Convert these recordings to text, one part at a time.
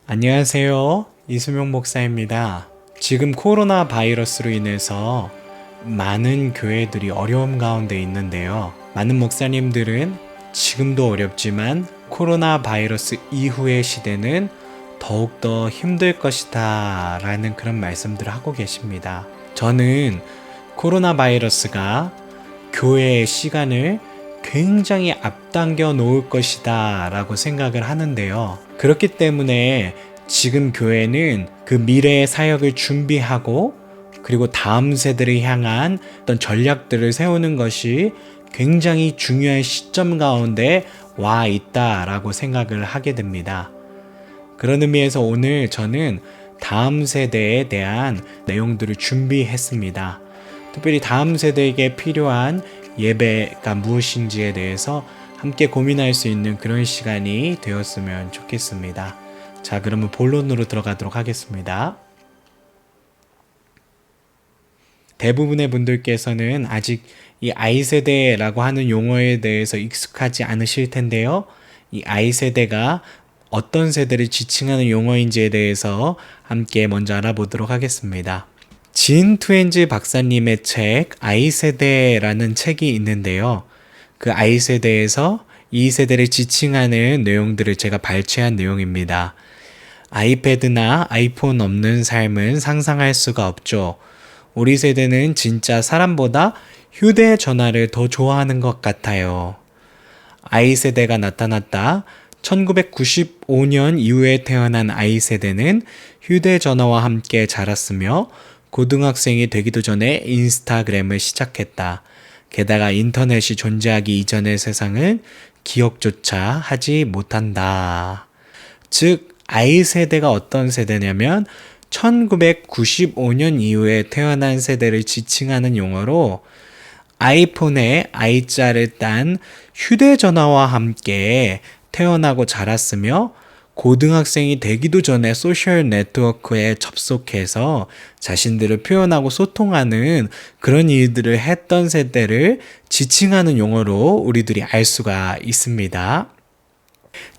안녕하세요. 이수명 목사입니다. 지금 코로나 바이러스로 인해서 많은 교회들이 어려움 가운데 있는데요. 많은 목사님들은 지금도 어렵지만 코로나 바이러스 이후의 시대는 더욱더 힘들 것이다 라는 그런 말씀들을 하고 계십니다. 저는 코로나 바이러스가 교회의 시간을 굉장히 앞당겨 놓을 것이다 라고 생각을 하는데요. 그렇기 때문에 지금 교회는 그 미래의 사역을 준비하고 그리고 다음 세대를 향한 어떤 전략들을 세우는 것이 굉장히 중요한 시점 가운데 와 있다라고 생각을 하게 됩니다. 그런 의미에서 오늘 저는 다음 세대에 대한 내용들을 준비했습니다. 특별히 다음 세대에게 필요한 예배가 무엇인지에 대해서 함께 고민할 수 있는 그런 시간이 되었으면 좋겠습니다. 자, 그러면 본론으로 들어가도록 하겠습니다. 대부분의 분들께서는 아직 이 I세대라고 하는 용어에 대해서 익숙하지 않으실 텐데요. 이 I세대가 어떤 세대를 지칭하는 용어인지에 대해서 함께 먼저 알아보도록 하겠습니다. 진 트웬즈 박사님의 책 I세대라는 책이 있는데요. 그 I세대에서 이 세대를 지칭하는 내용들을 제가 발췌한 내용입니다. 아이패드나 아이폰 없는 삶은 상상할 수가 없죠. 우리 세대는 진짜 사람보다 휴대전화를 더 좋아하는 것 같아요. I세대가 나타났다. 1995년 이후에 태어난 I세대는 휴대전화와 함께 자랐으며 고등학생이 되기도 전에 인스타그램을 시작했다. 게다가 인터넷이 존재하기 이전의 세상을 기억조차 하지 못한다. 즉, I세대가 어떤 세대냐면 1995년 이후에 태어난 세대를 지칭하는 용어로 아이폰에 I자를 딴 휴대전화와 함께 태어나고 자랐으며 고등학생이 되기도 전에 소셜 네트워크에 접속해서 자신들을 표현하고 소통하는 그런 일들을 했던 세대를 지칭하는 용어로 우리들이 알 수가 있습니다.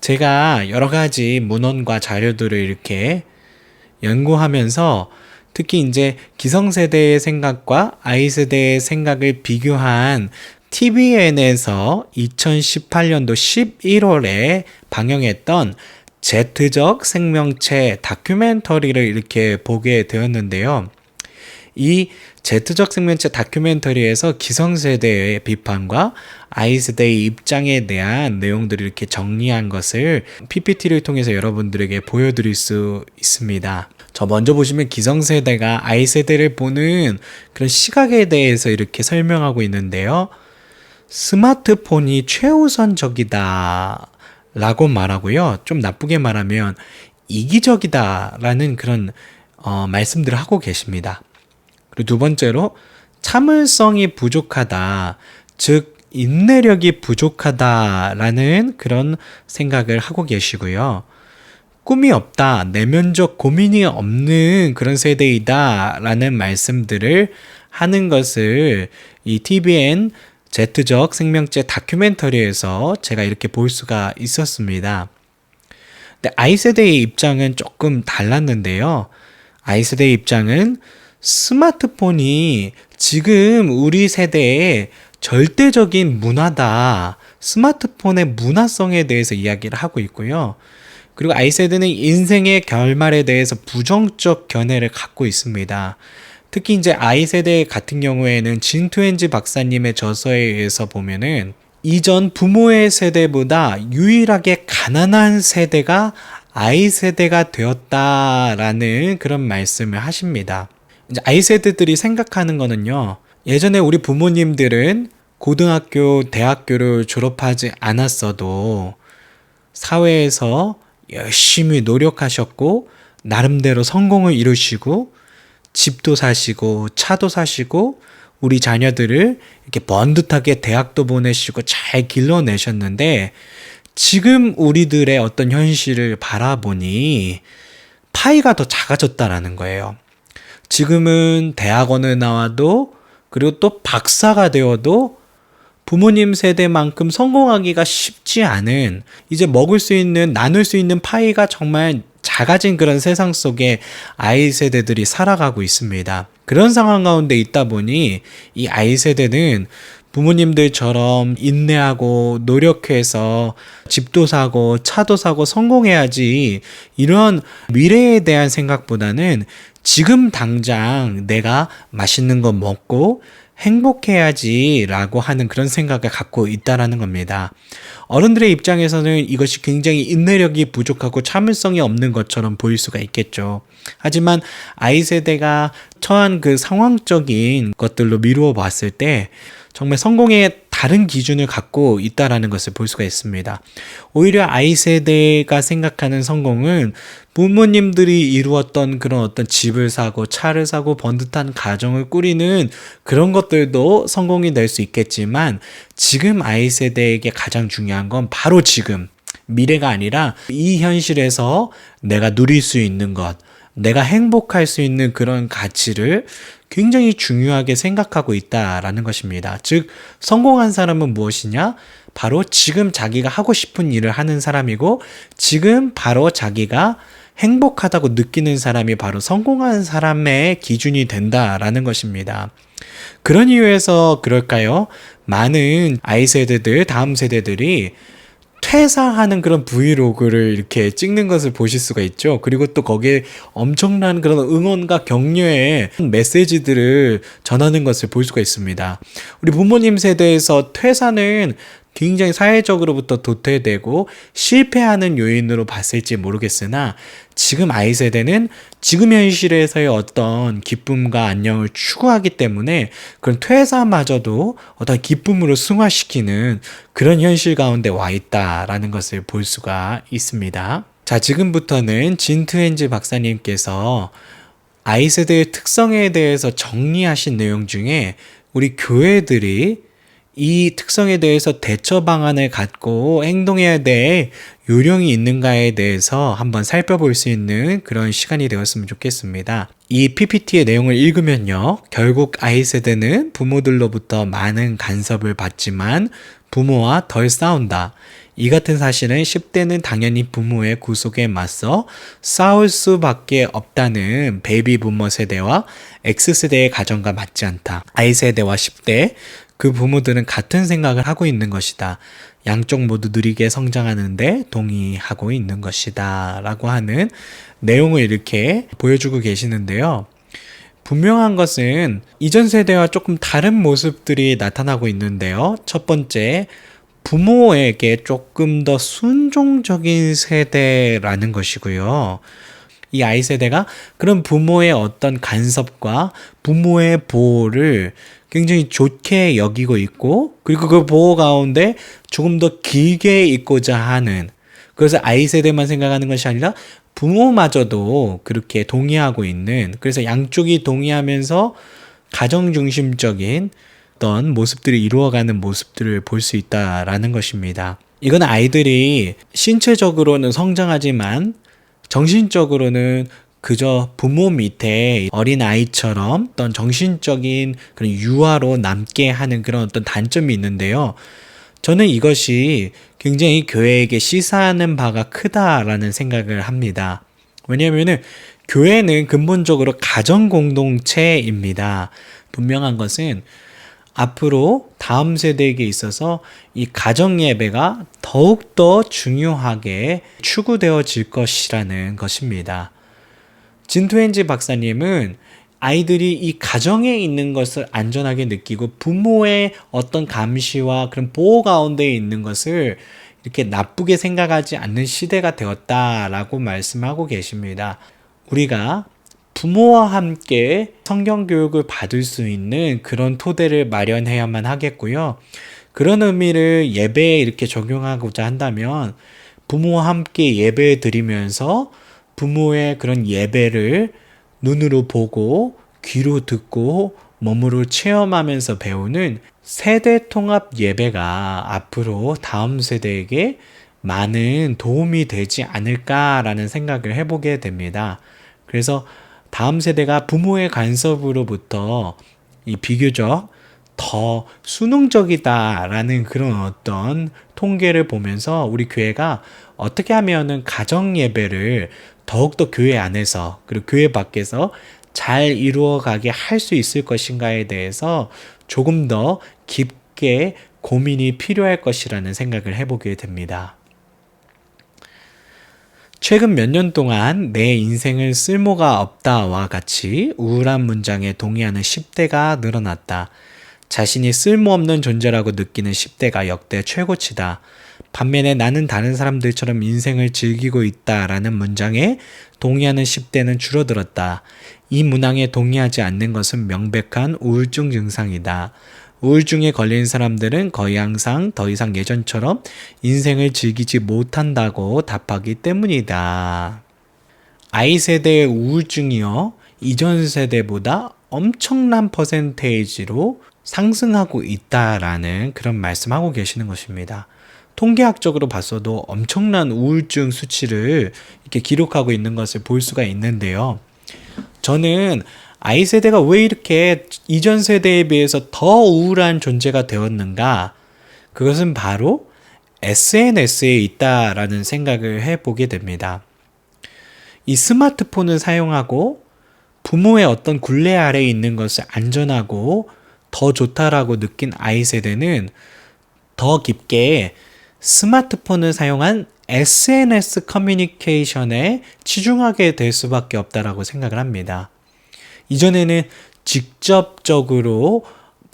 제가 여러 가지 문헌과 자료들을 이렇게 연구하면서 특히 이제 기성세대의 생각과 I세대의 생각을 비교한 TVN에서 2018년도 11월에 방영했던 Z적 생명체 다큐멘터리를 이렇게 보게 되었는데요. 이 Z적 생명체 다큐멘터리에서 기성세대의 비판과 I세대의 입장에 대한 내용들을 이렇게 정리한 것을 PPT를 통해서 여러분들에게 보여드릴 수 있습니다. 저 먼저 보시면 기성세대가 I세대를 보는 그런 시각에 대해서 이렇게 설명하고 있는데요. 스마트폰이 최우선적이다 라고 말하고요. 좀 나쁘게 말하면 이기적이다 라는 그런 말씀들을 하고 계십니다. 그리고 두 번째로 참을성이 부족하다, 즉 인내력이 부족하다라는 그런 생각을 하고 계시고요. 꿈이 없다, 내면적 고민이 없는 그런 세대이다라는 말씀들을 하는 것을 이 TVN Z적 생명체 다큐멘터리에서 제가 이렇게 볼 수가 있었습니다. 근데 I세대의 입장은 조금 달랐는데요. I세대의 입장은 스마트폰이 지금 우리 세대의 절대적인 문화다. 스마트폰의 문화성에 대해서 이야기를 하고 있고요. 그리고 I세대는 인생의 결말에 대해서 부정적 견해를 갖고 있습니다. 특히 이제 I세대 같은 경우에는 진 트웬즈 박사님의 저서에 의해서 보면은 이전 부모의 세대보다 유일하게 가난한 세대가 I세대가 되었다라는 그런 말씀을 하십니다. 이제 I세대들이 생각하는 거는요. 예전에 우리 부모님들은 고등학교, 대학교를 졸업하지 않았어도 사회에서 열심히 노력하셨고 나름대로 성공을 이루시고 집도 사시고 차도 사시고 우리 자녀들을 이렇게 번듯하게 대학도 보내시고 잘 길러내셨는데 지금 우리들의 어떤 현실을 바라보니 파이가 더 작아졌다라는 거예요. 지금은 대학원을 나와도 그리고 또 박사가 되어도 부모님 세대만큼 성공하기가 쉽지 않은, 이제 먹을 수 있는, 나눌 수 있는 파이가 정말 작아진 그런 세상 속에 아이 세대들이 살아가고 있습니다. 그런 상황 가운데 있다 보니 이 아이 세대는 부모님들처럼 인내하고 노력해서 집도 사고 차도 사고 성공해야지, 이런 미래에 대한 생각보다는 지금 당장 내가 맛있는 거 먹고 행복해야지 라고 하는 그런 생각을 갖고 있다라는 겁니다. 어른들의 입장에서는 이것이 굉장히 인내력이 부족하고 참을성이 없는 것처럼 보일 수가 있겠죠. 하지만 아이 세대가 처한 그 상황적인 것들로 미루어 봤을 때 정말 성공의 다른 기준을 갖고 있다라는 것을 볼 수가 있습니다. 오히려 아이 세대가 생각하는 성공은 부모님들이 이루었던 그런 어떤 집을 사고 차를 사고 번듯한 가정을 꾸리는 그런 것들도 성공이 될 수 있겠지만, 지금 아이 세대에게 가장 중요한 건 바로 지금, 미래가 아니라 이 현실에서 내가 누릴 수 있는 것, 내가 행복할 수 있는 그런 가치를 굉장히 중요하게 생각하고 있다라는 것입니다. 즉, 성공한 사람은 무엇이냐? 바로 지금 자기가 하고 싶은 일을 하는 사람이고, 지금 바로 자기가 행복하다고 느끼는 사람이 바로 성공한 사람의 기준이 된다라는 것입니다. 그런 이유에서 그럴까요? 많은 아이 세대들, 다음 세대들이 퇴사하는 그런 브이로그를 이렇게 찍는 것을 보실 수가 있죠. 그리고 또 거기에 엄청난 그런 응원과 격려의 메시지들을 전하는 것을 볼 수가 있습니다. 우리 부모님 세대에서 퇴사는 굉장히 사회적으로부터 도태되고 실패하는 요인으로 봤을지 모르겠으나, 지금 아이 세대는 지금 현실에서의 어떤 기쁨과 안녕을 추구하기 때문에 그런 퇴사마저도 어떤 기쁨으로 승화시키는 그런 현실 가운데 와 있다라는 것을 볼 수가 있습니다. 자, 지금부터는 진트엔지 박사님께서 아이 세대의 특성에 대해서 정리하신 내용 중에 우리 교회들이 이 특성에 대해서 대처 방안을 갖고 행동해야 될 요령이 있는가에 대해서 한번 살펴볼 수 있는 그런 시간이 되었으면 좋겠습니다. 이 PPT의 내용을 읽으면요, 결국 아이 세대는 부모들로부터 많은 간섭을 받지만 부모와 덜 싸운다. 이 같은 사실은 10대는 당연히 부모의 구속에 맞서 싸울 수밖에 없다는 베이비 부머 세대와 X세대의 가정과 맞지 않다. I 세대와 10대, 그 부모들은 같은 생각을 하고 있는 것이다. 양쪽 모두 느리게 성장하는데 동의하고 있는 것이다. 라고 하는 내용을 이렇게 보여주고 계시는데요. 분명한 것은 이전 세대와 조금 다른 모습들이 나타나고 있는데요. 첫 번째, 부모에게 조금 더 순종적인 세대라는 것이고요. 이 아이 세대가 그런 부모의 어떤 간섭과 부모의 보호를 굉장히 좋게 여기고 있고, 그리고 그 보호 가운데 조금 더 길게 있고자 하는, 그래서 아이 세대만 생각하는 것이 아니라 부모마저도 그렇게 동의하고 있는, 그래서 양쪽이 동의하면서 가정중심적인 어떤 모습들이 이루어가는 모습들을 볼 수 있다라는 것입니다. 이건 아이들이 신체적으로는 성장하지만 정신적으로는 그저 부모 밑에 어린 아이처럼 어떤 정신적인 그런 유아로 남게 하는 그런 어떤 단점이 있는데요. 저는 이것이 굉장히 교회에게 시사하는 바가 크다라는 생각을 합니다. 왜냐하면 교회는 근본적으로 가정 공동체입니다. 분명한 것은 앞으로 다음 세대에게 있어서 이 가정 예배가 더욱더 중요하게 추구되어질 것이라는 것입니다. 진투엔지 박사님은 아이들이 이 가정에 있는 것을 안전하게 느끼고 부모의 어떤 감시와 그런 보호 가운데 있는 것을 이렇게 나쁘게 생각하지 않는 시대가 되었다라고 말씀하고 계십니다. 우리가 부모와 함께 성경 교육을 받을 수 있는 그런 토대를 마련해야만 하겠고요. 그런 의미를 예배에 이렇게 적용하고자 한다면 부모와 함께 예배 드리면서 부모의 그런 예배를 눈으로 보고 귀로 듣고 몸으로 체험하면서 배우는 세대 통합 예배가 앞으로 다음 세대에게 많은 도움이 되지 않을까라는 생각을 해보게 됩니다. 그래서 다음 세대가 부모의 간섭으로부터 이 비교적 더 수능적이다라는 그런 어떤 통계를 보면서 우리 교회가 어떻게 하면은 가정 예배를 더욱더 교회 안에서 그리고 교회 밖에서 잘 이루어가게 할 수 있을 것인가에 대해서 조금 더 깊게 고민이 필요할 것이라는 생각을 해보게 됩니다. 최근 몇 년 동안 내 인생은 쓸모가 없다와 같이 우울한 문장에 동의하는 10대가 늘어났다. 자신이 쓸모없는 존재라고 느끼는 10대가 역대 최고치다. 반면에 나는 다른 사람들처럼 인생을 즐기고 있다라는 문장에 동의하는 10대는 줄어들었다. 이 문항에 동의하지 않는 것은 명백한 우울증 증상이다. 우울증에 걸린 사람들은 거의 항상 더 이상 예전처럼 인생을 즐기지 못한다고 답하기 때문이다. I세대의 우울증이요, 이전 세대보다 엄청난 퍼센테이지로 상승하고 있다라는 그런 말씀하고 계시는 것입니다. 통계학적으로 봤어도 엄청난 우울증 수치를 이렇게 기록하고 있는 것을 볼 수가 있는데요. 저는 I세대가 왜 이렇게 이전 세대에 비해서 더 우울한 존재가 되었는가? 그것은 바로 SNS에 있다라는 생각을 해보게 됩니다. 이 스마트폰을 사용하고 부모의 어떤 굴레 아래에 있는 것을 안전하고 더 좋다라고 느낀 I세대는 더 깊게 스마트폰을 사용한 SNS 커뮤니케이션에 치중하게 될 수밖에 없다라고 생각을 합니다. 이전에는 직접적으로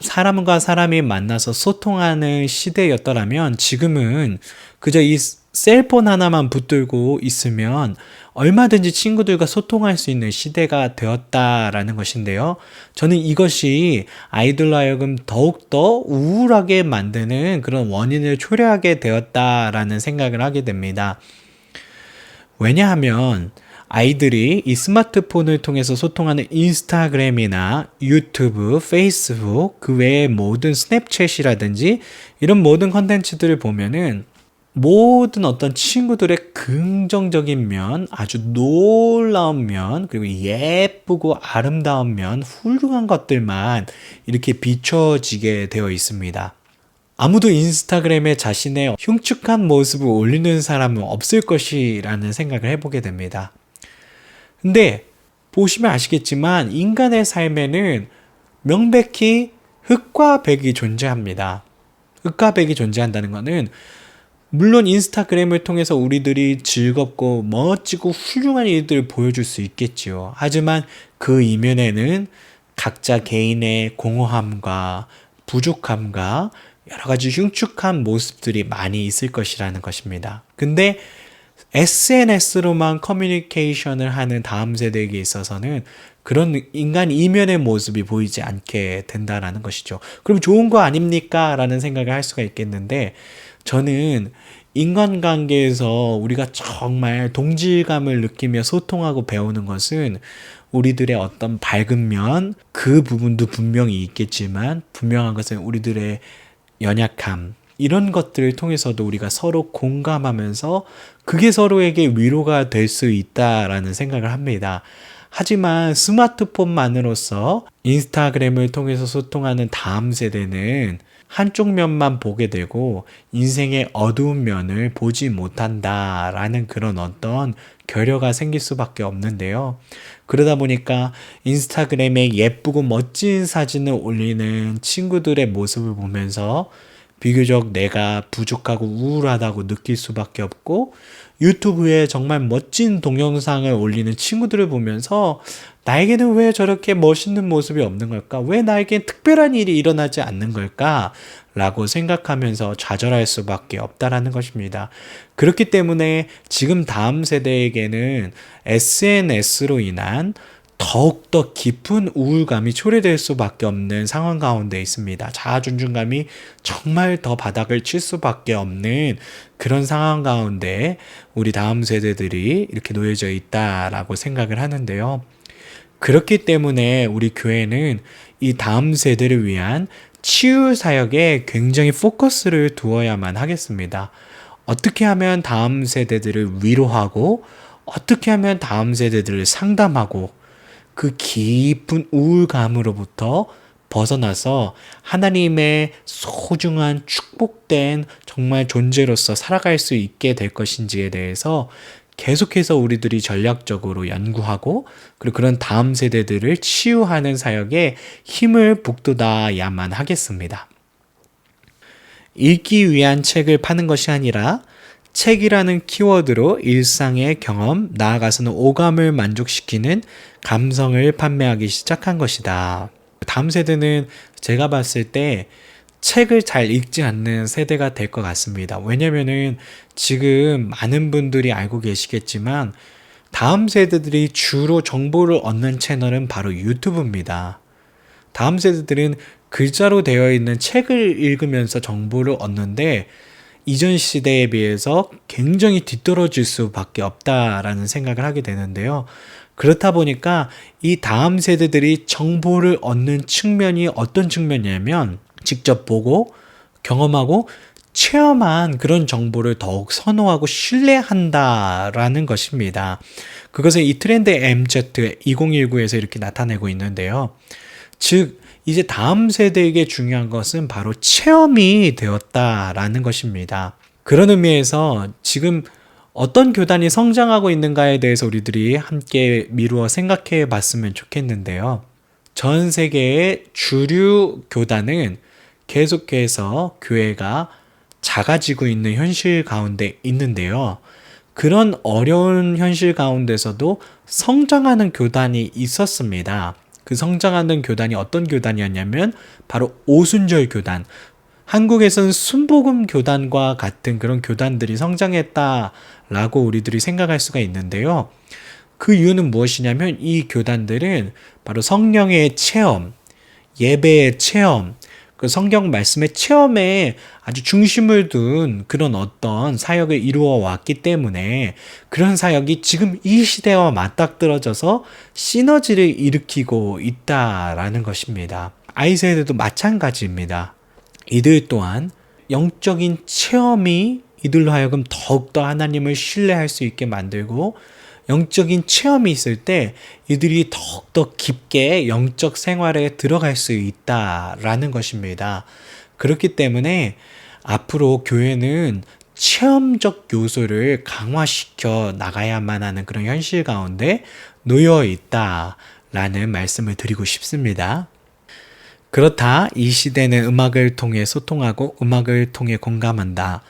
사람과 사람이 만나서 소통하는 시대였더라면 지금은 그저 이 셀폰 하나만 붙들고 있으면 얼마든지 친구들과 소통할 수 있는 시대가 되었다라는 것인데요. 저는 이것이 아이들로 하여금 더욱더 우울하게 만드는 그런 원인을 초래하게 되었다라는 생각을 하게 됩니다. 왜냐하면 아이들이 이 스마트폰을 통해서 소통하는 인스타그램이나 유튜브, 페이스북, 그 외의 모든 스냅챗이라든지 이런 모든 컨텐츠들을 보면은 모든 어떤 친구들의 긍정적인 면, 아주 놀라운 면, 그리고 예쁘고 아름다운 면, 훌륭한 것들만 이렇게 비춰지게 되어 있습니다. 아무도 인스타그램에 자신의 흉측한 모습을 올리는 사람은 없을 것이라는 생각을 해보게 됩니다. 근데 보시면 아시겠지만 인간의 삶에는 명백히 흑과 백이 존재합니다. 흑과 백이 존재한다는 것은 물론 인스타그램을 통해서 우리들이 즐겁고 멋지고 훌륭한 일들을 보여줄 수 있겠지요. 하지만 그 이면에는 각자 개인의 공허함과 부족함과 여러 가지 흉측한 모습들이 많이 있을 것이라는 것입니다. 근데 SNS로만 커뮤니케이션을 하는 다음 세대에게 있어서는 그런 인간 이면의 모습이 보이지 않게 된다라는 것이죠. 그럼 좋은 거 아닙니까? 라는 생각을 할 수가 있겠는데 저는 인간관계에서 우리가 정말 동질감을 느끼며 소통하고 배우는 것은 우리들의 어떤 밝은 면, 그 부분도 분명히 있겠지만 분명한 것은 우리들의 연약함, 이런 것들을 통해서도 우리가 서로 공감하면서 그게 서로에게 위로가 될 수 있다라는 생각을 합니다. 하지만 스마트폰만으로서 인스타그램을 통해서 소통하는 다음 세대는 한쪽 면만 보게 되고 인생의 어두운 면을 보지 못한다라는 그런 어떤 결여가 생길 수밖에 없는데요. 그러다 보니까 인스타그램에 예쁘고 멋진 사진을 올리는 친구들의 모습을 보면서 비교적 내가 부족하고 우울하다고 느낄 수밖에 없고 유튜브에 정말 멋진 동영상을 올리는 친구들을 보면서 나에게는 왜 저렇게 멋있는 모습이 없는 걸까? 왜 나에겐 특별한 일이 일어나지 않는 걸까? 라고 생각하면서 좌절할 수밖에 없다라는 것입니다. 그렇기 때문에 지금 다음 세대에게는 SNS로 인한 더욱더 깊은 우울감이 초래될 수밖에 없는 상황 가운데 있습니다. 자아존중감이 정말 더 바닥을 칠 수밖에 없는 그런 상황 가운데 우리 다음 세대들이 이렇게 놓여져 있다라고 생각을 하는데요. 그렇기 때문에 우리 교회는 이 다음 세대를 위한 치유 사역에 굉장히 포커스를 두어야만 하겠습니다. 어떻게 하면 다음 세대들을 위로하고 어떻게 하면 다음 세대들을 상담하고 그 깊은 우울감으로부터 벗어나서 하나님의 소중한 축복된 정말 존재로서 살아갈 수 있게 될 것인지에 대해서 계속해서 우리들이 전략적으로 연구하고 그리고 그런 다음 세대들을 치유하는 사역에 힘을 북돋아야만 하겠습니다. 읽기 위한 책을 파는 것이 아니라 책이라는 키워드로 일상의 경험, 나아가서는 오감을 만족시키는 감성을 판매하기 시작한 것이다. 다음 세대는 제가 봤을 때 책을 잘 읽지 않는 세대가 될 것 같습니다. 왜냐면은 지금 많은 분들이 알고 계시겠지만 다음 세대들이 주로 정보를 얻는 채널은 바로 유튜브입니다. 다음 세대들은 글자로 되어 있는 책을 읽으면서 정보를 얻는데 이전 시대에 비해서 굉장히 뒤떨어질 수밖에 없다라는 생각을 하게 되는데요. 그렇다 보니까 이 다음 세대들이 정보를 얻는 측면이 어떤 측면이냐면 직접 보고 경험하고 체험한 그런 정보를 더욱 선호하고 신뢰한다라는 것입니다. 그것을 이 트렌드 MZ 2019에서 이렇게 나타내고 있는데요. 즉 이제 다음 세대에게 중요한 것은 바로 체험이 되었다라는 것입니다. 그런 의미에서 지금 어떤 교단이 성장하고 있는가에 대해서 우리들이 함께 미루어 생각해 봤으면 좋겠는데요. 전 세계의 주류 교단은 계속해서 교회가 작아지고 있는 현실 가운데 있는데요. 그런 어려운 현실 가운데서도 성장하는 교단이 있었습니다. 그 성장하는 교단이 어떤 교단이었냐면 바로 오순절 교단. 한국에서는 순복음 교단과 같은 그런 교단들이 성장했다라고 우리들이 생각할 수가 있는데요. 그 이유는 무엇이냐면 이 교단들은 바로 성령의 체험, 예배의 체험, 그 성경 말씀의 체험에 아주 중심을 둔 그런 어떤 사역을 이루어 왔기 때문에 그런 사역이 지금 이 시대와 맞닥뜨려져서 시너지를 일으키고 있다라는 것입니다. I세대도 마찬가지입니다. 이들 또한 영적인 체험이 이들로 하여금 더욱더 하나님을 신뢰할 수 있게 만들고 영적인 체험이 있을 때 이들이 더욱더 깊게 영적 생활에 들어갈 수 있다라는 것입니다. 그렇기 때문에 앞으로 교회는 체험적 요소를 강화시켜 나가야만 하는 그런 현실 가운데 놓여 있다라는 말씀을 드리고 싶습니다. 그렇다. 이 시대는 음악을 통해 소통하고 음악을 통해 공감한다.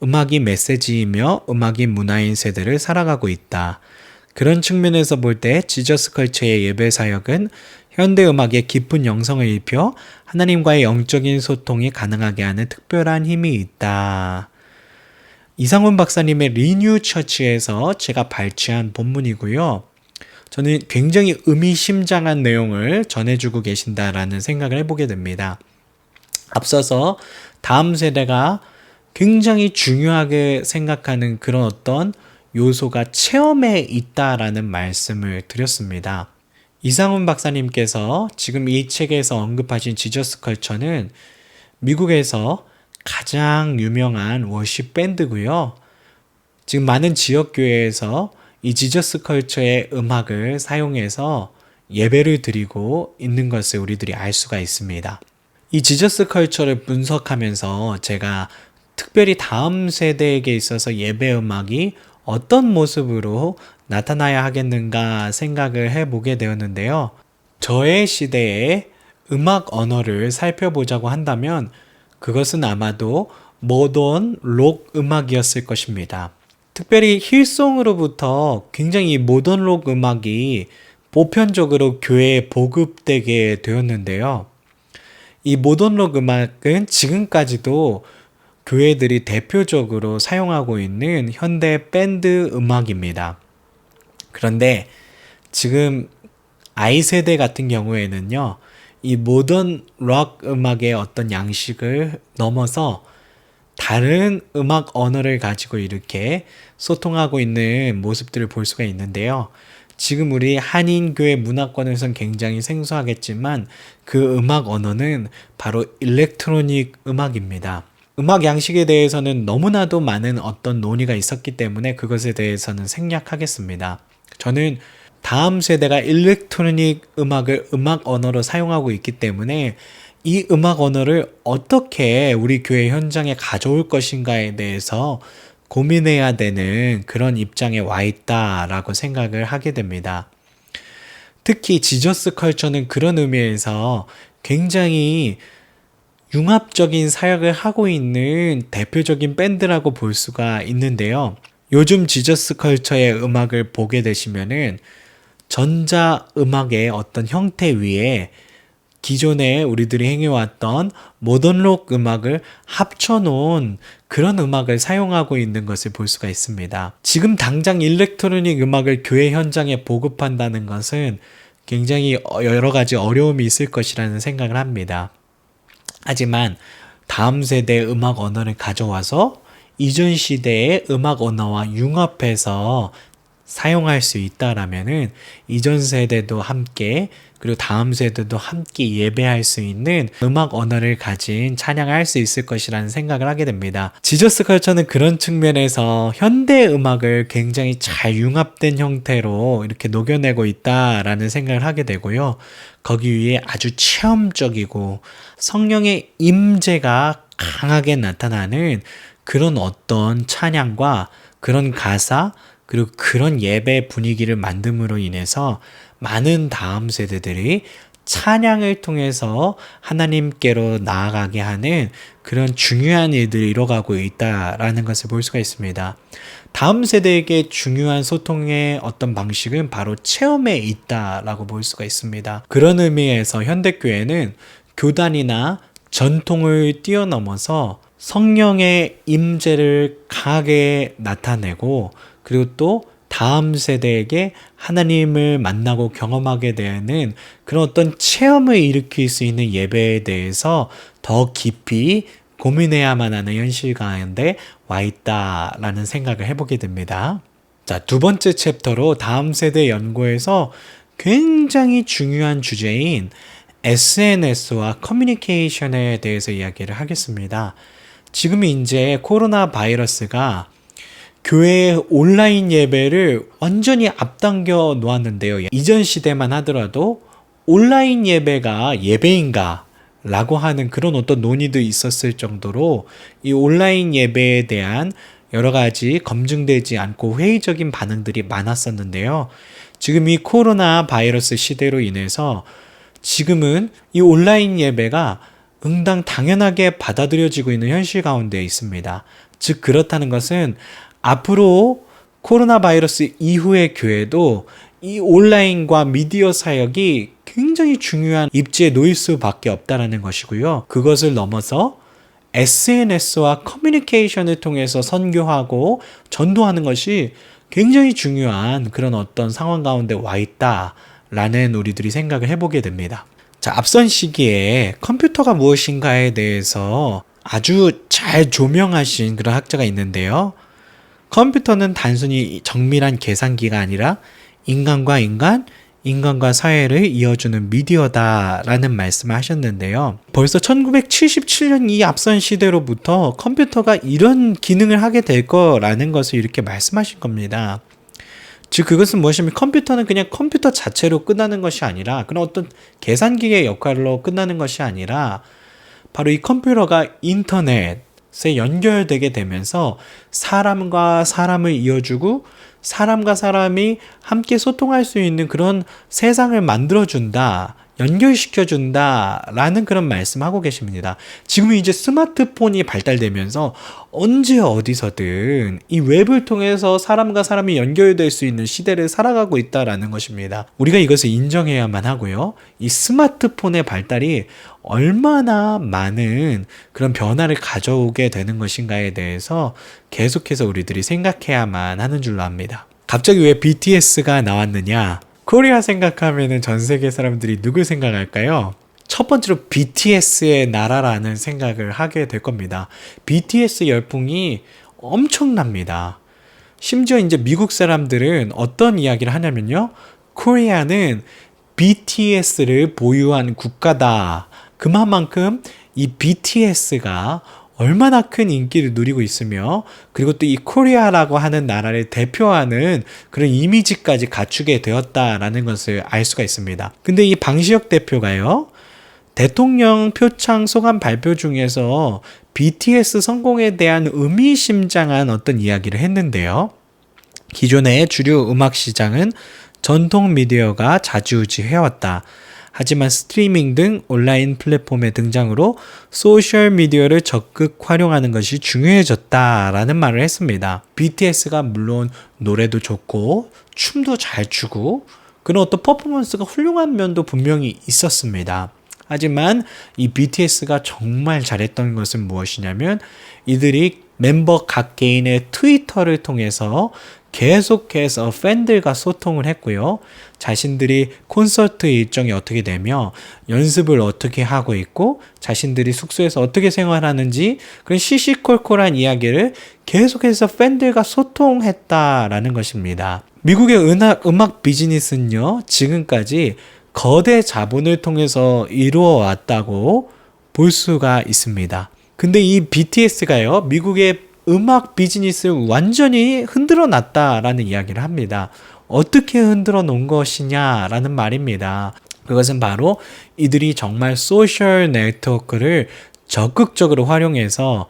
음악이 메시지이며 음악이 문화인 세대를 살아가고 있다. 그런 측면에서 볼 때 지저스 컬처의 예배 사역은 현대 음악에 깊은 영성을 입혀 하나님과의 영적인 소통이 가능하게 하는 특별한 힘이 있다. 이상훈 박사님의 리뉴 처치에서 제가 발췌한 본문이고요. 저는 굉장히 의미심장한 내용을 전해주고 계신다라는 생각을 해보게 됩니다. 앞서서 다음 세대가 굉장히 중요하게 생각하는 그런 어떤 요소가 체험에 있다라는 말씀을 드렸습니다. 이상훈 박사님께서 지금 이 책에서 언급하신 지저스 컬처는 미국에서 가장 유명한 워십 밴드고요. 지금 많은 지역교회에서 이 지저스 컬처의 음악을 사용해서 예배를 드리고 있는 것을 우리들이 알 수가 있습니다. 이 지저스 컬처를 분석하면서 제가 특별히 다음 세대에게 있어서 예배 음악이 어떤 모습으로 나타나야 하겠는가 생각을 해보게 되었는데요. 저의 시대의 음악 언어를 살펴보자고 한다면 그것은 아마도 모던 록 음악이었을 것입니다. 특별히 힐송으로부터 굉장히 모던 록 음악이 보편적으로 교회에 보급되게 되었는데요. 이 모던 록 음악은 지금까지도 교회들이 대표적으로 사용하고 있는 현대 밴드 음악입니다. 그런데 지금 I세대 같은 경우에는요, 이 모던 록 음악의 어떤 양식을 넘어서 다른 음악 언어를 가지고 이렇게 소통하고 있는 모습들을 볼 수가 있는데요. 지금 우리 한인교회 문화권에선 굉장히 생소하겠지만 그 음악 언어는 바로 일렉트로닉 음악입니다. 음악 양식에 대해서는 너무나도 많은 어떤 논의가 있었기 때문에 그것에 대해서는 생략하겠습니다. 저는 다음 세대가 일렉트로닉 음악을 음악 언어로 사용하고 있기 때문에 이 음악 언어를 어떻게 우리 교회 현장에 가져올 것인가에 대해서 고민해야 되는 그런 입장에 와 있다라고 생각을 하게 됩니다. 특히 지저스 컬처는 그런 의미에서 굉장히 융합적인 사역을 하고 있는 대표적인 밴드라고 볼 수가 있는데요. 요즘 지저스 컬처의 음악을 보게 되시면은 전자 음악의 어떤 형태 위에 기존에 우리들이 행해왔던 모던록 음악을 합쳐놓은 그런 음악을 사용하고 있는 것을 볼 수가 있습니다. 지금 당장 일렉트로닉 음악을 교회 현장에 보급한다는 것은 굉장히 여러 가지 어려움이 있을 것이라는 생각을 합니다. 하지만 다음 세대의 음악 언어를 가져와서 이전 시대의 음악 언어와 융합해서 사용할 수 있다라면은 이전 세대도 함께 그리고 다음 세대도 함께 예배할 수 있는 음악 언어를 가진 찬양을 할 수 있을 것이라는 생각을 하게 됩니다. 지저스 컬처는 그런 측면에서 현대 음악을 굉장히 잘 융합된 형태로 이렇게 녹여내고 있다라는 생각을 하게 되고요. 거기 위에 아주 체험적이고 성령의 임재가 강하게 나타나는 그런 어떤 찬양과 그런 가사 그리고 그런 예배 분위기를 만듦으로 인해서 많은 다음 세대들이 찬양을 통해서 하나님께로 나아가게 하는 그런 중요한 일들을 이뤄가고 있다라는 것을 볼 수가 있습니다. 다음 세대에게 중요한 소통의 어떤 방식은 바로 체험에 있다라고 볼 수가 있습니다. 그런 의미에서 현대교회는 교단이나 전통을 뛰어넘어서 성령의 임재를 강하게 나타내고 그리고 또 다음 세대에게 하나님을 만나고 경험하게 되는 그런 어떤 체험을 일으킬 수 있는 예배에 대해서 더 깊이 고민해야만 하는 현실 가운데 와 있다라는 생각을 해보게 됩니다. 자, 두 번째 챕터로 다음 세대 연구에서 굉장히 중요한 주제인 SNS와 커뮤니케이션에 대해서 이야기를 하겠습니다. 지금 이제 코로나 바이러스가 교회의 온라인 예배를 완전히 앞당겨 놓았는데요. 이전 시대만 하더라도 온라인 예배가 예배인가? 라고 하는 그런 어떤 논의도 있었을 정도로 이 온라인 예배에 대한 여러 가지 검증되지 않고 회의적인 반응들이 많았었는데요. 지금 이 코로나 바이러스 시대로 인해서 지금은 이 온라인 예배가 응당 당연하게 받아들여지고 있는 현실 가운데 있습니다. 즉 그렇다는 것은 앞으로 코로나 바이러스 이후의 교회도 이 온라인과 미디어 사역이 굉장히 중요한 입지에 놓일 수밖에 없다는 것이고요. 그것을 넘어서 SNS와 커뮤니케이션을 통해서 선교하고 전도하는 것이 굉장히 중요한 그런 어떤 상황 가운데 와 있다라는 우리들이 생각을 해보게 됩니다. 자, 앞선 시기에 컴퓨터가 무엇인가에 대해서 아주 잘 조명하신 그런 학자가 있는데요. 컴퓨터는 단순히 정밀한 계산기가 아니라 인간과 인간, 인간과 사회를 이어주는 미디어다라는 말씀을 하셨는데요. 벌써 1977년 이 앞선 시대로부터 컴퓨터가 이런 기능을 하게 될 거라는 것을 이렇게 말씀하신 겁니다. 즉 그것은 무엇이냐면 컴퓨터는 그냥 컴퓨터 자체로 끝나는 것이 아니라 그런 어떤 계산기의 역할로 끝나는 것이 아니라 바로 이 컴퓨터가 인터넷에 연결되게 되면서 사람과 사람을 이어주고 사람과 사람이 함께 소통할 수 있는 그런 세상을 만들어준다, 연결시켜준다 라는 그런 말씀하고 계십니다. 지금 이제 스마트폰이 발달되면서 언제 어디서든 이 웹을 통해서 사람과 사람이 연결될 수 있는 시대를 살아가고 있다라는 것입니다. 우리가 이것을 인정해야만 하고요. 이 스마트폰의 발달이 얼마나 많은 그런 변화를 가져오게 되는 것인가에 대해서 계속해서 우리들이 생각해야만 하는 줄로 압니다. 갑자기 왜 BTS가 나왔느냐? 코리아 생각하면은 전 세계 사람들이 누굴 생각할까요? 첫 번째로 BTS의 나라라는 생각을 하게 될 겁니다. BTS 열풍이 엄청납니다. 심지어 이제 미국 사람들은 어떤 이야기를 하냐면요. 코리아는 BTS를 보유한 국가다. 그만큼 이 BTS가 얼마나 큰 인기를 누리고 있으며 그리고 또 이 코리아라고 하는 나라를 대표하는 그런 이미지까지 갖추게 되었다라는 것을 알 수가 있습니다. 근데 이 방시혁 대표가요, 대통령 표창 소감 발표 중에서 BTS 성공에 대한 의미심장한 어떤 이야기를 했는데요. 기존의 주류 음악 시장은 전통 미디어가 좌지우지해왔다. 하지만 스트리밍 등 온라인 플랫폼의 등장으로 소셜 미디어를 적극 활용하는 것이 중요해졌다라는 말을 했습니다. BTS가 물론 노래도 좋고 춤도 잘 추고 그런 어떤 퍼포먼스가 훌륭한 면도 분명히 있었습니다. 하지만 이 BTS가 정말 잘했던 것은 무엇이냐면 이들이 멤버 각 개인의 트위터를 통해서 계속해서 팬들과 소통을 했고요. 자신들이 콘서트 일정이 어떻게 되며 연습을 어떻게 하고 있고 자신들이 숙소에서 어떻게 생활하는지 그런 시시콜콜한 이야기를 계속해서 팬들과 소통했다라는 것입니다. 미국의 음악 비즈니스는요, 지금까지 거대 자본을 통해서 이루어 왔다고 볼 수가 있습니다. 근데 이 BTS가요, 미국의 음악 비즈니스를 완전히 흔들어 놨다라는 이야기를 합니다. 어떻게 흔들어 놓은 것이냐라는 말입니다. 그것은 바로 이들이 정말 소셜 네트워크를 적극적으로 활용해서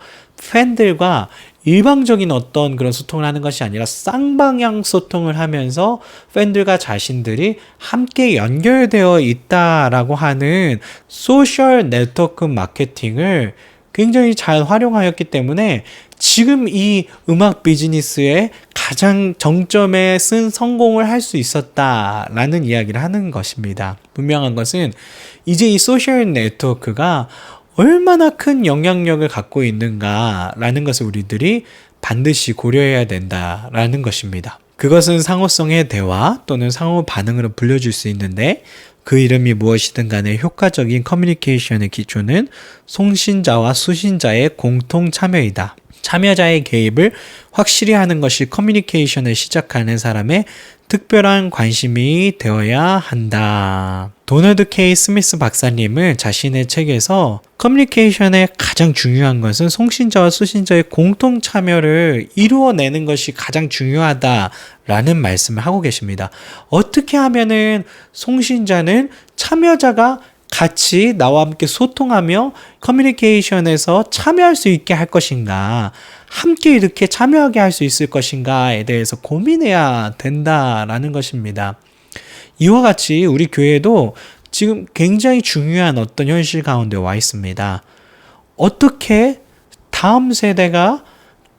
팬들과 일방적인 어떤 그런 소통을 하는 것이 아니라 쌍방향 소통을 하면서 팬들과 자신들이 함께 연결되어 있다라고 하는 소셜 네트워크 마케팅을 굉장히 잘 활용하였기 때문에 지금 이 음악 비즈니스의 가장 정점에 쓴 성공을 할 수 있었다라는 이야기를 하는 것입니다. 분명한 것은 이제 이 소셜 네트워크가 얼마나 큰 영향력을 갖고 있는가라는 것을 우리들이 반드시 고려해야 된다라는 것입니다. 그것은 상호성의 대화 또는 상호 반응으로 불려질 수 있는데 그 이름이 무엇이든 간에 효과적인 커뮤니케이션의 기초는 송신자와 수신자의 공통 참여이다. 참여자의 개입을 확실히 하는 것이 커뮤니케이션을 시작하는 사람의 특별한 관심이 되어야 한다. 도널드 K. 스미스 박사님은 자신의 책에서 커뮤니케이션의 가장 중요한 것은 송신자와 수신자의 공통 참여를 이루어내는 것이 가장 중요하다라는 말씀을 하고 계십니다. 어떻게 하면은 송신자는 참여자가 같이 나와 함께 소통하며 커뮤니케이션에서 참여할 수 있게 할 것인가, 함께 이렇게 참여하게 할 수 있을 것인가에 대해서 고민해야 된다라는 것입니다. 이와 같이 우리 교회도 지금 굉장히 중요한 어떤 현실 가운데 와 있습니다. 어떻게 다음 세대가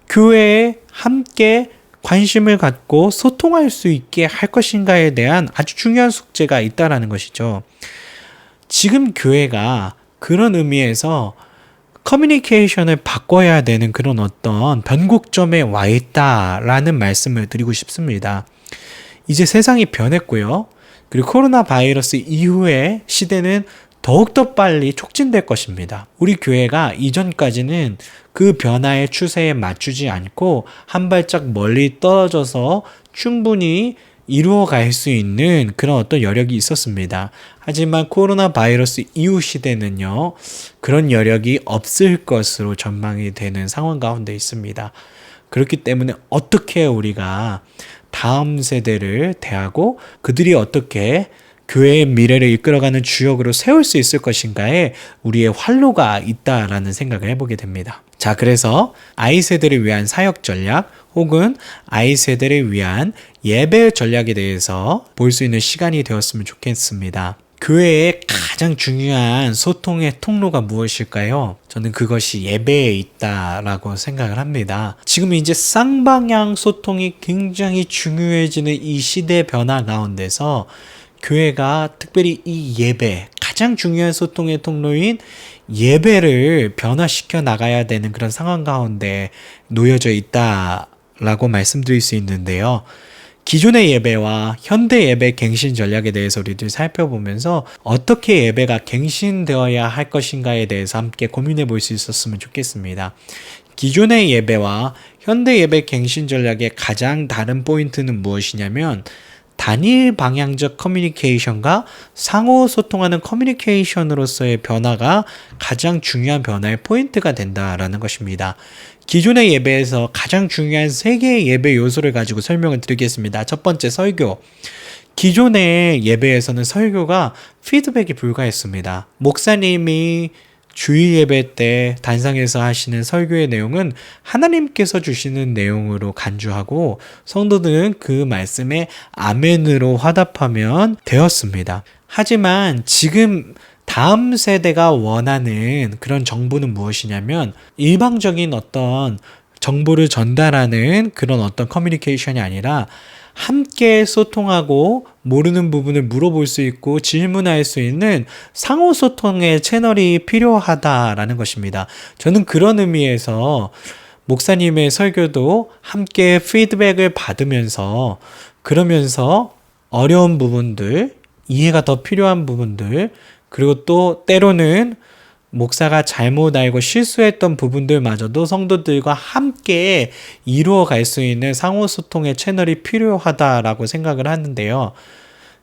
교회에 함께 관심을 갖고 소통할 수 있게 할 것인가에 대한 아주 중요한 숙제가 있다라는 것이죠. 지금 교회가 그런 의미에서 커뮤니케이션을 바꿔야 되는 그런 어떤 변곡점에 와 있다라는 말씀을 드리고 싶습니다. 이제 세상이 변했고요. 그리고 코로나 바이러스 이후의 시대는 더욱더 빨리 촉진될 것입니다. 우리 교회가 이전까지는 그 변화의 추세에 맞추지 않고 한 발짝 멀리 떨어져서 충분히 이루어갈 수 있는 그런 어떤 여력이 있었습니다. 하지만 코로나 바이러스 이후 시대는요, 그런 여력이 없을 것으로 전망이 되는 상황 가운데 있습니다. 그렇기 때문에 어떻게 우리가 다음 세대를 대하고 그들이 어떻게 교회의 미래를 이끌어가는 주역으로 세울 수 있을 것인가에 우리의 활로가 있다라는 생각을 해보게 됩니다. 자, 그래서 I세대를 위한 사역 전략 혹은 I세대를 위한 예배 전략에 대해서 볼 수 있는 시간이 되었으면 좋겠습니다. 교회의 가장 중요한 소통의 통로가 무엇일까요? 저는 그것이 예배에 있다라고 생각을 합니다. 지금 이제 쌍방향 소통이 굉장히 중요해지는 이 시대 변화 가운데서 교회가 특별히 이 예배, 가장 중요한 소통의 통로인 예배를 변화시켜 나가야 되는 그런 상황 가운데 놓여져 있다라고 말씀드릴 수 있는데요. 기존의 예배와 현대 예배 갱신 전략에 대해서 우리들 살펴보면서 어떻게 예배가 갱신되어야 할 것인가에 대해서 함께 고민해 볼 수 있었으면 좋겠습니다. 기존의 예배와 현대 예배 갱신 전략의 가장 다른 포인트는 무엇이냐면 단일 방향적 커뮤니케이션과 상호 소통하는 커뮤니케이션으로서의 변화가 가장 중요한 변화의 포인트가 된다라는 것입니다. 기존의 예배에서 가장 중요한 3개의 예배 요소를 가지고 설명을 드리겠습니다. 첫 번째, 설교. 기존의 예배에서는 설교가 피드백이 불가했습니다. 목사님이 주일 예배 때 단상에서 하시는 설교의 내용은 하나님께서 주시는 내용으로 간주하고 성도들은 그 말씀에 아멘으로 화답하면 되었습니다. 하지만 지금 다음 세대가 원하는 그런 정보는 무엇이냐면 일방적인 어떤 정보를 전달하는 그런 어떤 커뮤니케이션이 아니라 함께 소통하고 모르는 부분을 물어볼 수 있고 질문할 수 있는 상호 소통의 채널이 필요하다라는 것입니다. 저는 그런 의미에서 목사님의 설교도 함께 피드백을 받으면서 그러면서 어려운 부분들, 이해가 더 필요한 부분들, 그리고 또 때로는 목사가 잘못 알고 실수했던 부분들마저도 성도들과 함께 이루어갈 수 있는 상호소통의 채널이 필요하다라고 생각을 하는데요.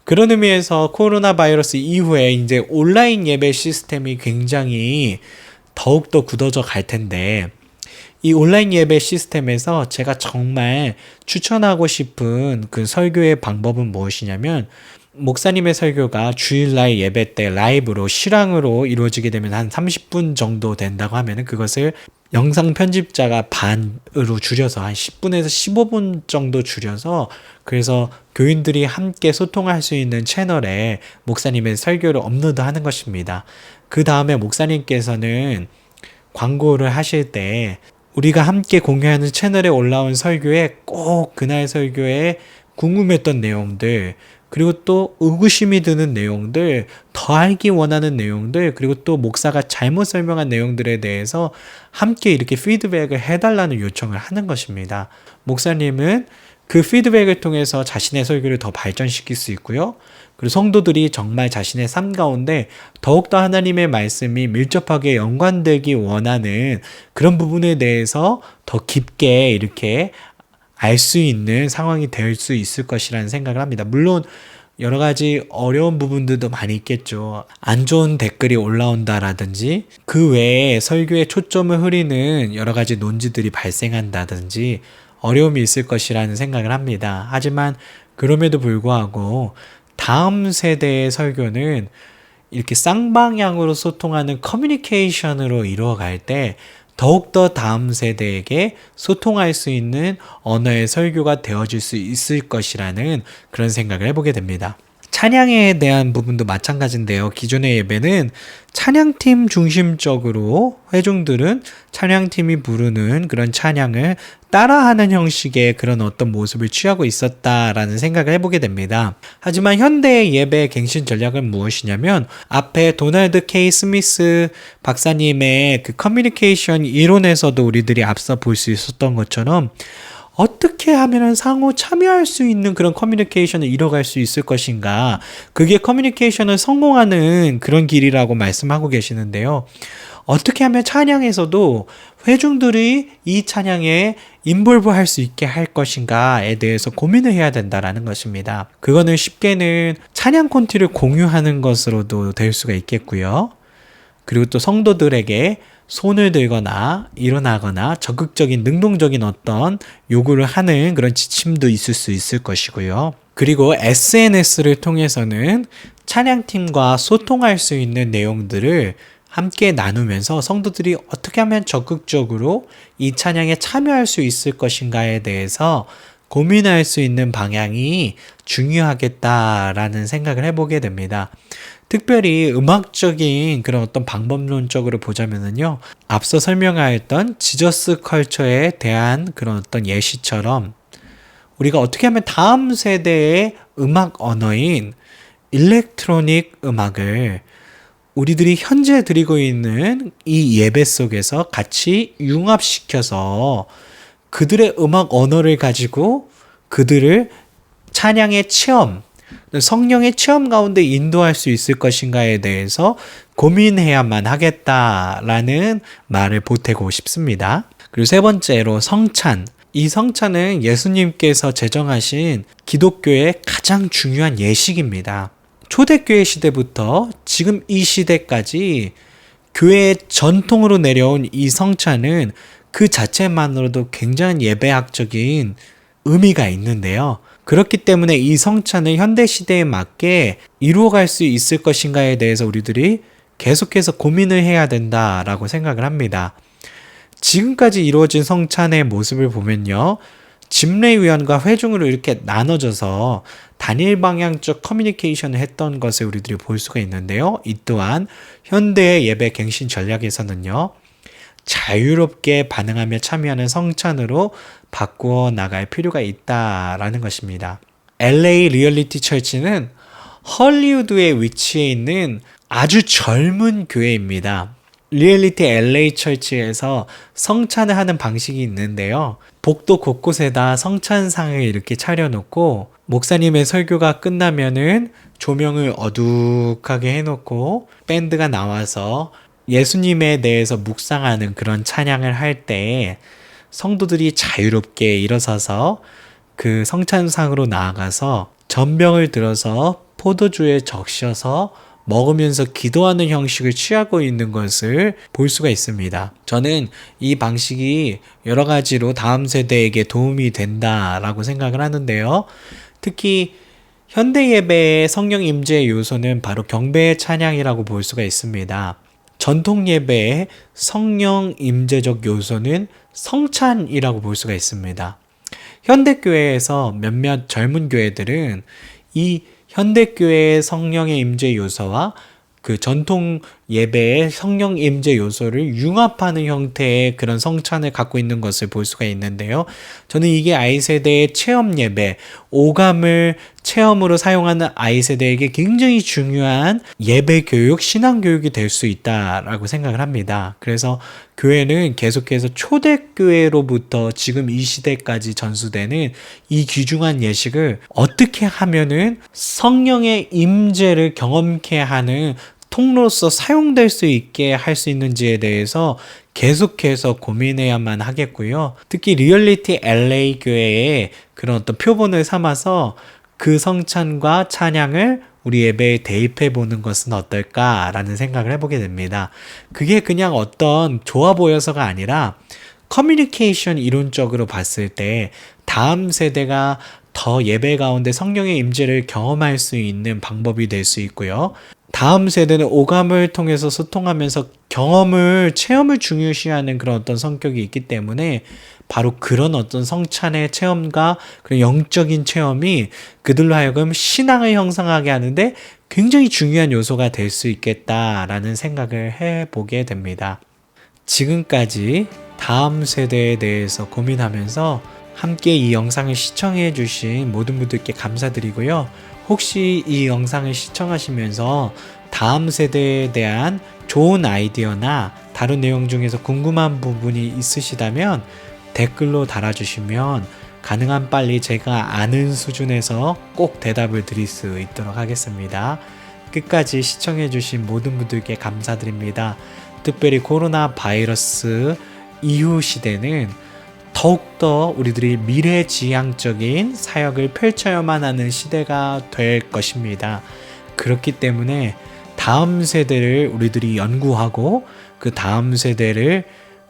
그런 의미에서 코로나 바이러스 이후에 이제 온라인 예배 시스템이 굉장히 더욱더 굳어져 갈 텐데, 이 온라인 예배 시스템에서 제가 정말 추천하고 싶은 그 설교의 방법은 무엇이냐면, 목사님의 설교가 주일날 예배 때 라이브로 실황으로 이루어지게 되면 한 30분 정도 된다고 하면 그것을 영상 편집자가 반으로 줄여서 한 10분에서 15분 정도 줄여서, 그래서 교인들이 함께 소통할 수 있는 채널에 목사님의 설교를 업로드하는 것입니다. 그 다음에 목사님께서는 광고를 하실 때 우리가 함께 공유하는 채널에 올라온 설교에 꼭 그날 설교에 궁금했던 내용들, 그리고 또 의구심이 드는 내용들, 더 알기 원하는 내용들, 그리고 또 목사가 잘못 설명한 내용들에 대해서 함께 이렇게 피드백을 해달라는 요청을 하는 것입니다. 목사님은 그 피드백을 통해서 자신의 설교를 더 발전시킬 수 있고요. 그리고 성도들이 정말 자신의 삶 가운데 더욱더 하나님의 말씀이 밀접하게 연관되기 원하는 그런 부분에 대해서 더 깊게 이렇게 알 수 있는 상황이 될 수 있을 것이라는 생각을 합니다. 물론 여러 가지 어려운 부분들도 많이 있겠죠. 안 좋은 댓글이 올라온다라든지 그 외에 설교에 초점을 흐리는 여러 가지 논지들이 발생한다든지 어려움이 있을 것이라는 생각을 합니다. 하지만 그럼에도 불구하고 다음 세대의 설교는 이렇게 쌍방향으로 소통하는 커뮤니케이션으로 이루어갈 때 더욱더 다음 세대에게 소통할 수 있는 언어의 설교가 되어질 수 있을 것이라는 그런 생각을 해보게 됩니다. 찬양에 대한 부분도 마찬가지인데요. 기존의 예배는 찬양팀 중심적으로 회중들은 찬양팀이 부르는 그런 찬양을 따라하는 형식의 그런 어떤 모습을 취하고 있었다라는 생각을 해보게 됩니다. 하지만 현대의 예배 갱신 전략은 무엇이냐면 앞에 도널드 K 스미스 박사님의 그 커뮤니케이션 이론에서도 우리들이 앞서 볼 수 있었던 것처럼 어떻게 하면 상호 참여할 수 있는 그런 커뮤니케이션을 이뤄갈 수 있을 것인가, 그게 커뮤니케이션을 성공하는 그런 길이라고 말씀하고 계시는데요. 어떻게 하면 찬양에서도 회중들이 이 찬양에 인볼브 할 수 있게 할 것인가에 대해서 고민을 해야 된다라는 것입니다. 그거는 쉽게는 찬양 콘티를 공유하는 것으로도 될 수가 있겠고요. 그리고 또 성도들에게 손을 들거나 일어나거나 적극적인 능동적인 어떤 요구를 하는 그런 지침도 있을 수 있을 것이고요. 그리고 SNS를 통해서는 찬양팀과 소통할 수 있는 내용들을 함께 나누면서 성도들이 어떻게 하면 적극적으로 이 찬양에 참여할 수 있을 것인가에 대해서 고민할 수 있는 방향이 중요하겠다라는 생각을 해보게 됩니다. 특별히 음악적인 그런 어떤 방법론적으로 보자면은요, 앞서 설명하였던 지저스 컬처에 대한 그런 어떤 예시처럼 우리가 어떻게 하면 다음 세대의 음악 언어인 일렉트로닉 음악을 우리들이 현재 드리고 있는 이 예배 속에서 같이 융합시켜서 그들의 음악 언어를 가지고 그들을 찬양의 체험, 성령의 체험 가운데 인도할 수 있을 것인가에 대해서 고민해야만 하겠다라는 말을 보태고 싶습니다. 그리고 세 번째로 성찬. 이 성찬은 예수님께서 제정하신 기독교의 가장 중요한 예식입니다. 초대교회 시대부터 지금 이 시대까지 교회의 전통으로 내려온 이 성찬은 그 자체만으로도 굉장한 예배학적인 의미가 있는데요. 그렇기 때문에 이 성찬을 현대 시대에 맞게 이루어갈 수 있을 것인가에 대해서 우리들이 계속해서 고민을 해야 된다라고 생각을 합니다. 지금까지 이루어진 성찬의 모습을 보면요. 집례위원과 회중으로 이렇게 나눠져서 단일 방향적 커뮤니케이션을 했던 것을 우리들이 볼 수가 있는데요. 이 또한 현대의 예배 갱신 전략에서는요. 자유롭게 반응하며 참여하는 성찬으로 바꾸어 나갈 필요가 있다라는 것입니다. LA 리얼리티 처치는 헐리우드에 위치해 있는 아주 젊은 교회입니다. 리얼리티 LA 처치에서 성찬을 하는 방식이 있는데요. 복도 곳곳에다 성찬상을 이렇게 차려놓고 목사님의 설교가 끝나면은 조명을 어둑하게 해놓고 밴드가 나와서 예수님에 대해서 묵상하는 그런 찬양을 할 때 성도들이 자유롭게 일어서서 그 성찬상으로 나아가서 전병을 들어서 포도주에 적셔서 먹으면서 기도하는 형식을 취하고 있는 것을 볼 수가 있습니다. 저는 이 방식이 여러 가지로 다음 세대에게 도움이 된다라고 생각을 하는데요. 특히 현대 예배의 성령 임재 요소는 바로 경배의 찬양이라고 볼 수가 있습니다. 전통 예배의 성령 임재적 요소는 성찬이라고 볼 수가 있습니다. 현대교회에서 몇몇 젊은 교회들은 이 현대교회의 성령의 임재 요소와 그 전통 예배의 성령 임재 요소를 융합하는 형태의 그런 성찬을 갖고 있는 것을 볼 수가 있는데요. 저는 이게 I세대의 체험 예배, 오감을 체험으로 사용하는 I세대에게 굉장히 중요한 예배 교육, 신앙 교육이 될 수 있다라고 생각을 합니다. 그래서 교회는 계속해서 초대교회로부터 지금 이 시대까지 전수되는 이 귀중한 예식을 어떻게 하면은 성령의 임재를 경험케 하는 통로로서 사용될 수 있게 할 수 있는지에 대해서 계속해서 고민해야만 하겠고요. 특히 리얼리티 LA 교회의 그런 어떤 표본을 삼아서 그 성찬과 찬양을 우리 예배에 대입해 보는 것은 어떨까라는 생각을 해보게 됩니다. 그게 그냥 어떤 좋아 보여서가 아니라 커뮤니케이션 이론적으로 봤을 때 다음 세대가 더 예배 가운데 성령의 임재를 경험할 수 있는 방법이 될 수 있고요. 다음 세대는 오감을 통해서 소통하면서 체험을 중요시하는 그런 어떤 성격이 있기 때문에 바로 그런 어떤 성찬의 체험과 그런 영적인 체험이 그들로 하여금 신앙을 형성하게 하는데 굉장히 중요한 요소가 될 수 있겠다라는 생각을 해보게 됩니다. 지금까지 다음 세대에 대해서 고민하면서 함께 이 영상을 시청해 주신 모든 분들께 감사드리고요. 혹시 이 영상을 시청하시면서 다음 세대에 대한 좋은 아이디어나 다른 내용 중에서 궁금한 부분이 있으시다면 댓글로 달아주시면 가능한 빨리 제가 아는 수준에서 꼭 대답을 드릴 수 있도록 하겠습니다. 끝까지 시청해주신 모든 분들께 감사드립니다. 특별히 코로나 바이러스 이후 시대는 더욱더 우리들이 미래지향적인 사역을 펼쳐야만 하는 시대가 될 것입니다. 그렇기 때문에 다음 세대를 우리들이 연구하고 그 다음 세대를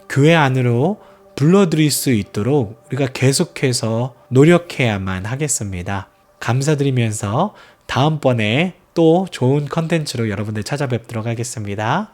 교회 안으로 불러들일 수 있도록 우리가 계속해서 노력해야만 하겠습니다. 감사드리면서 다음번에 또 좋은 컨텐츠로 여러분들 찾아뵙도록 하겠습니다.